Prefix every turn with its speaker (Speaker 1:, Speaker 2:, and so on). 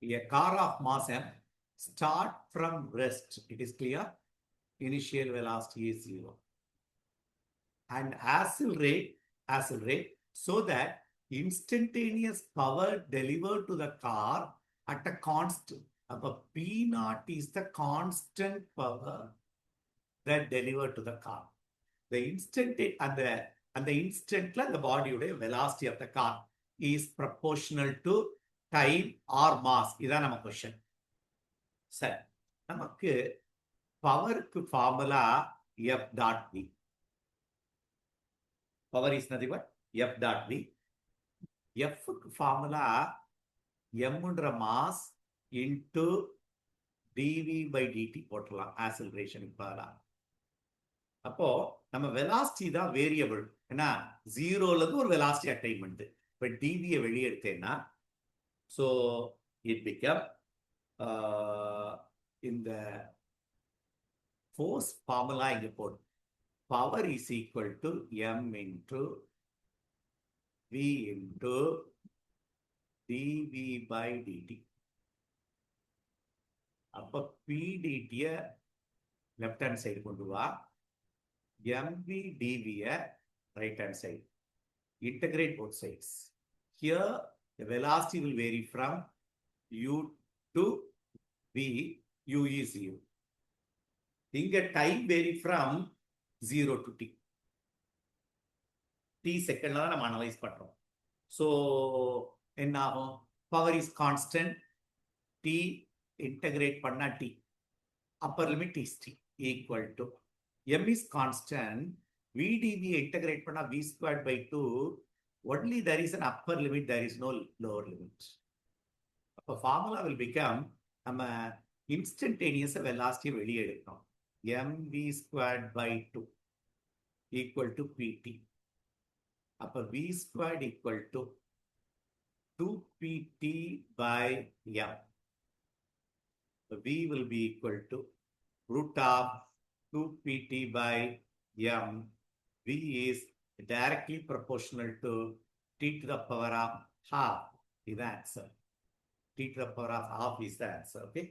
Speaker 1: a car of mass m start from rest. It is clear? Initial velocity is 0. And accelerate so that instantaneous power delivered to the car at a constant. P naught is the constant power that delivered to the car. The instant and the instant the body velocity of the car is proportional to time or mass. This is our question. Sir, நமக்கு பவருக்கு formula F dot V. Power is nothing but F dot V. F formula M mass into dV by dt போட்டலாம் acceleration பதிலாக. அப்போ நம்ம velocity தான் variable. ஏன்னா 0ல இருந்து ஒரு velocity attainment. இப்போ dv வெளியே எடுத்தேன்னா so it become இந்த force formula இங்க போடும். Power is equal to m into v into dv by dt. அப்ப pdt left hand side கொண்டு வா, mv dv right hand side. Integrate both sides. Here the velocity will vary from u to v, u is u. இங்க time vary from 0 to t. T second la நம்ம analyze பண்றோம். So என்ன ஆகும்? Power is constant. T integrate பண்ணா t. Upper limit is t equal to m is constant. V dv integrate பண்ணா v squared by 2. Only there is an upper limit, there is no lower limit. அப்ப formula will become நம்ம instantaneous velocity வெளியே எடுக்கணும். mv squared by 2 equal to pt. அப்ப v squared equal to 2pt by m. V will be equal to root of 2pt by m. V is directly proportional to t to the power of half is the answer. T to the power of half is the answer. Okay.